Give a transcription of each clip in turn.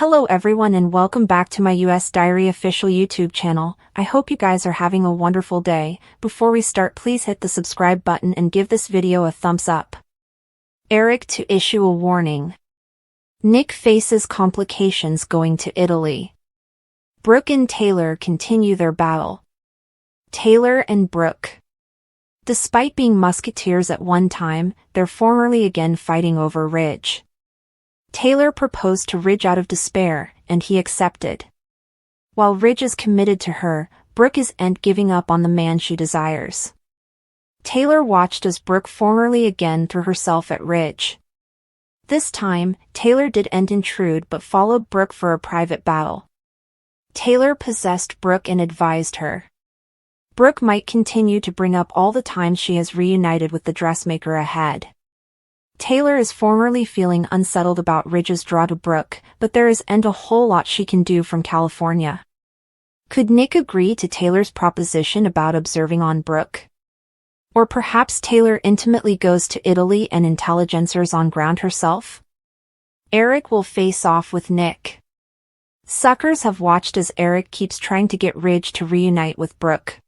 Hello everyone and welcome back to my US Diary official YouTube channel. I hope you guys are having a wonderful day. Before we start, please hit the subscribe button and give this video a thumbs up. Eric to issue a warning. Nick faces complications going to Italy. Brooke and Taylor continue their battle. Taylor and Brooke. Despite being musketeers at one time, they're formerly again fighting over Ridge. Taylor proposed to Ridge out of despair, and he accepted. While Ridge is committed to her, Brooke is giving up on the man she desires. Taylor watched as Brooke formerly again threw herself at Ridge. This time, Taylor did intrude but followed Brooke for a private battle. Taylor possessed Brooke and advised her. Brooke might continue to bring up all the times she has reunited with the dressmaker ahead. Taylor is formerly feeling unsettled about Ridge's draw to Brooke, but there is a whole lot she can do from California. Could Nick agree to Taylor's proposition about observing on Brooke? Or perhaps Taylor intimately goes to Italy and intelligencers on ground herself? Eric will face off with Nick. Suckers have watched as Eric keeps trying to get Ridge to reunite with Brooke.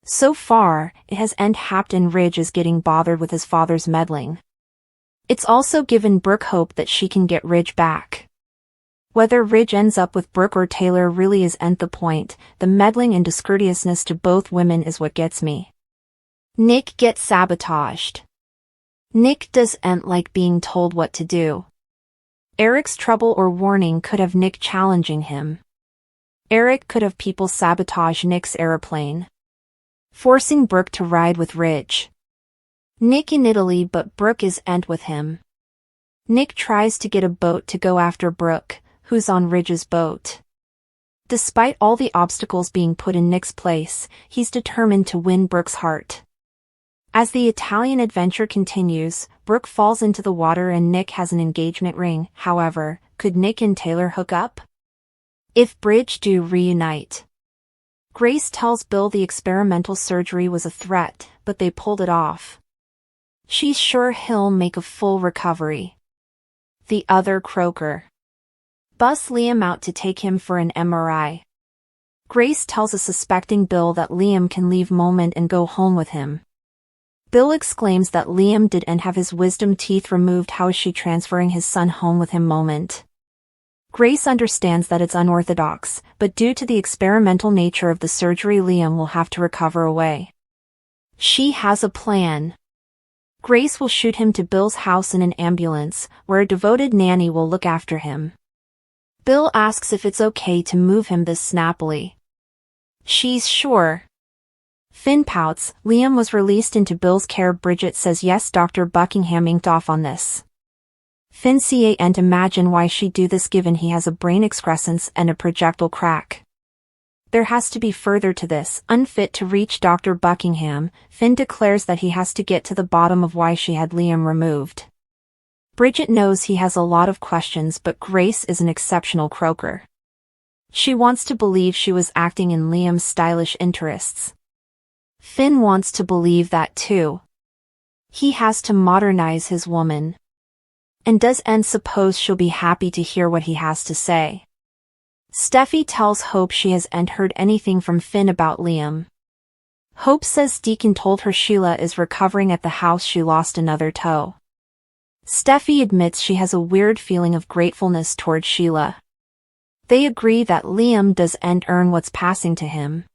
So far, it has happened Ridge is getting bothered with his father's meddling. It's also given Brooke hope that she can get Ridge back. Whether Ridge ends up with Brooke or Taylor really is the point. The meddling and discourteousness to both women is what gets me. Nick gets sabotaged. Nick doesn't like being told what to do. Eric's trouble or warning could have Nick challenging him. Eric could have people sabotage Nick's airplane, forcing Brooke to ride with Ridge. Nick in Italy but Brooke is with him. Nick tries to get a boat to go after Brooke, who's on Ridge's boat. Despite all the obstacles being put in Nick's place, he's determined to win Brooke's heart. As the Italian adventure continues, Brooke falls into the water and Nick has an engagement ring. However, could Nick and Taylor hook up? If Bridge do reunite. Grace tells Bill the experimental surgery was a threat, but they pulled it off. She's sure he'll make a full recovery. The other croaker. Bus Liam out to take him for an MRI. Grace tells a suspecting Bill that Liam can leave Moment and go home with him. Bill exclaims that Liam didn't have his wisdom teeth removed. How is she transferring his son home with him? Moment. Grace understands that it's unorthodox, but due to the experimental nature of the surgery, Liam will have to recover away. She has a plan. Grace will shoot him to Bill's house in an ambulance, where a devoted nanny will look after him. Bill asks if it's okay to move him this snappily. She's sure. Finn pouts. Liam was released into Bill's care. Bridget says yes. Dr. Buckingham inked off on this. Finn can't imagine why she'd do this given he has a brain excrescence and a projectile crack. There has to be further to this. Unfit to reach Dr. Buckingham, Finn declares that he has to get to the bottom of why she had Liam removed. Bridget knows he has a lot of questions, but Grace is an exceptional croaker. She wants to believe she was acting in Liam's stylish interests. Finn wants to believe that too. He has to modernize his woman. And does suppose she'll be happy to hear what he has to say. Steffi tells Hope she hasn't heard anything from Finn about Liam. Hope says Deacon told her Sheila is recovering at the house she lost another toe. Steffi admits she has a weird feeling of gratefulness toward Sheila. They agree that Liam doesn't earn what's passing to him.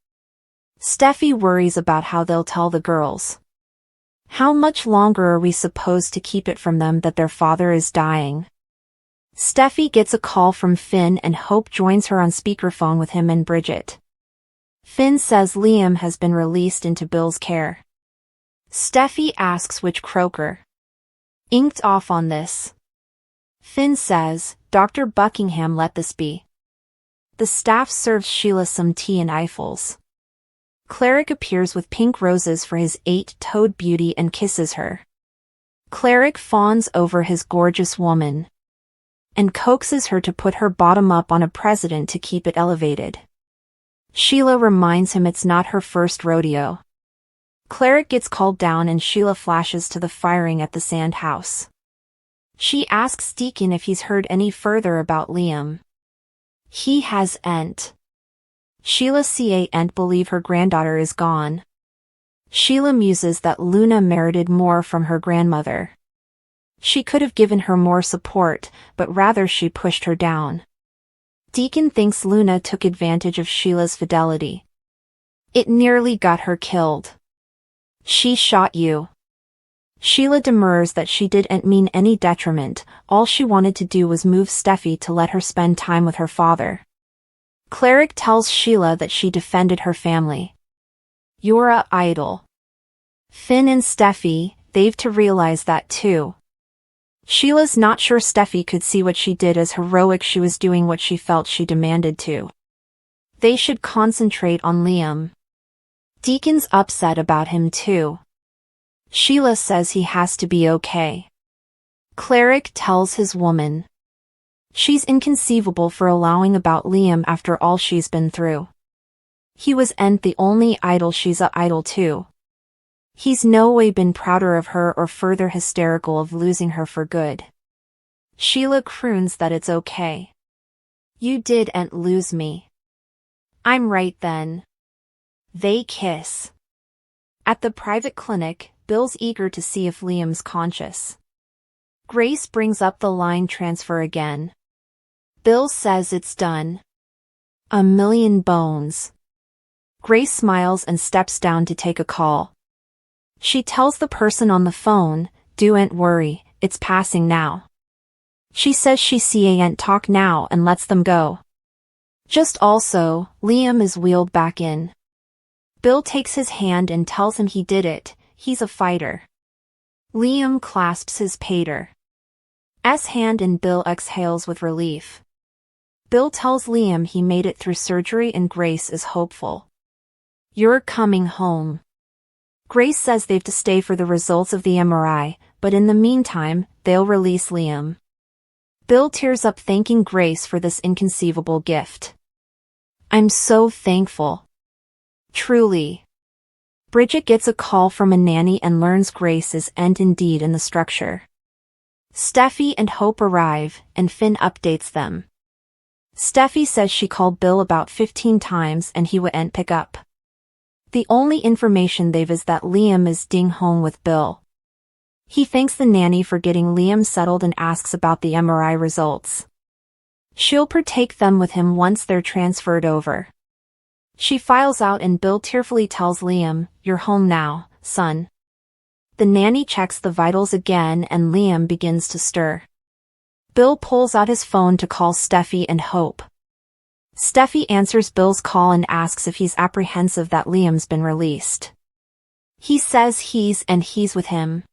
Steffi worries about how they'll tell the girls. How much longer are we supposed to keep it from them that their father is dying? Steffi gets a call from Finn and Hope joins her on speakerphone with him and Bridget. Finn says Liam has been released into Bill's care. Steffi asks which croaker inked off on this. Finn says, Dr. Buckingham let this be. The staff serves Sheila some tea and Eiffels. Cleric appears with pink roses for his 8-toed beauty and kisses her. Cleric fawns over his gorgeous woman and coaxes her to put her bottom up on a president to keep it elevated. Sheila reminds him it's not her first rodeo. Cleric gets called down and Sheila flashes to the firing at the sand house. She asks Deacon if he's heard any further about Liam. He has ent. Sheila can't believe her granddaughter is gone. Sheila muses that Luna merited more from her grandmother. She could have given her more support, but rather she pushed her down. Deacon thinks Luna took advantage of Sheila's fidelity. It nearly got her killed. She shot you. Sheila demurs that she didn't mean any detriment, all she wanted to do was move Steffi to let her spend time with her father. Cleric tells Sheila that she defended her family. You're a idol. Finn and Steffi, they've to realize that too. Sheila's not sure Steffi could see what she did as heroic. She was doing what she felt she demanded to. They should concentrate on Liam. Deacon's upset about him too. Sheila says he has to be okay. Cleric tells his woman. She's inconceivable for allowing about Liam after all she's been through. He wasn't the only idol, she's a idol too. He's no way been prouder of her or further hysterical of losing her for good. Sheila croons that it's okay. You didn't lose me. I'm right then. They kiss. At the private clinic, Bill's eager to see if Liam's conscious. Grace brings up the line transfer again. Bill says it's done. A million bones. Grace smiles and steps down to take a call. She tells the person on the phone, "Don't worry, it's passing now." She says she can't talk now and lets them go. Just also, Liam is wheeled back in. Bill takes his hand and tells him he did it, he's a fighter. Liam clasps his pater's hand and Bill exhales with relief. Bill tells Liam he made it through surgery and Grace is hopeful. You're coming home. Grace says they've to stay for the results of the MRI, but in the meantime, they'll release Liam. Bill tears up thanking Grace for this inconceivable gift. I'm so thankful. Truly. Bridget gets a call from a nanny and learns Grace is indeed in the structure. Steffi and Hope arrive, and Finn updates them. Steffi says she called Bill about 15 times and he wouldn't pick up. The only information they've is that Liam is staying home with Bill. He thanks the nanny for getting Liam settled and asks about the MRI results. She'll partake them with him once they're transferred over. She files out and Bill tearfully tells Liam, "You're home now, son." The nanny checks the vitals again and Liam begins to stir. Bill pulls out his phone to call Steffi and Hope. Steffi answers Bill's call and asks if he's apprehensive that Liam's been released. He says he's with him.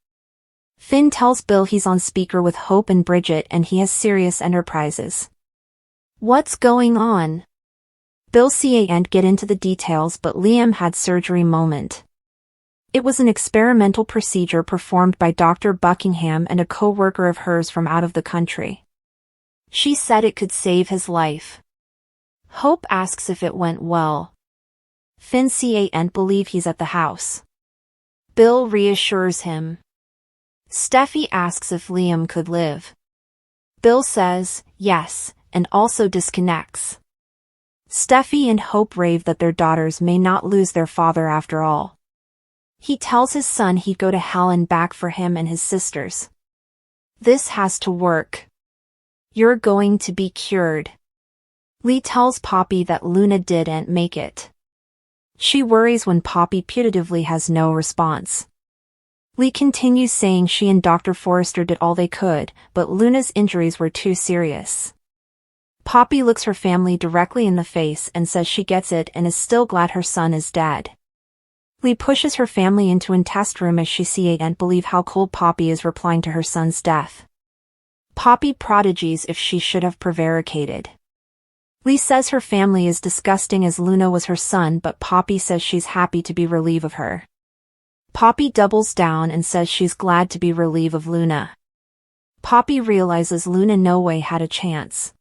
Finn tells Bill he's on speaker with Hope and Bridget and he has serious enterprises. What's going on? Bill can't get into the details, but Liam had surgery moment. It was an experimental procedure performed by Dr. Buckingham and a co-worker of hers from out of the country. She said it could save his life. Hope asks if it went well. Finn can't believe he's at the house. Bill reassures him. Steffi asks if Liam could live. Bill says, yes, and also disconnects. Steffi and Hope rave that their daughters may not lose their father after all. He tells his son he'd go to hell and back for him and his sisters. This has to work. You're going to be cured. Lee tells Poppy that Luna didn't make it. She worries when Poppy putatively has no response. Lee continues saying she and Dr. Forrester did all they could, but Luna's injuries were too serious. Poppy looks her family directly in the face and says she gets it and is still glad her son is dead. Lee pushes her family into a test room as she can't believe how cold Poppy is replying to her son's death. Poppy prodigies if she should have prevaricated. Lee says her family is disgusting as Luna was her son, but Poppy says she's happy to be relieved of her. Poppy doubles down and says she's glad to be relieved of Luna. Poppy realizes Luna no way had a chance.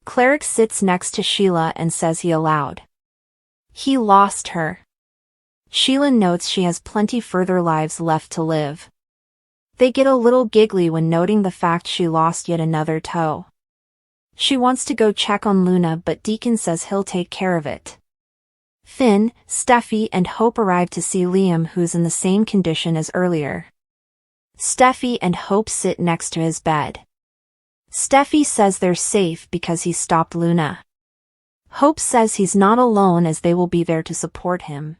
Cleric sits next to Sheila and says he allowed. He lost her. Sheila notes she has plenty further lives left to live. They get a little giggly when noting the fact she lost yet another toe. She wants to go check on Luna, but Deacon says he'll take care of it. Finn, Steffi and Hope arrive to see Liam, who's in the same condition as earlier. Steffi and Hope sit next to his bed. Steffi says they're safe because he stopped Luna. Hope says he's not alone as they will be there to support him.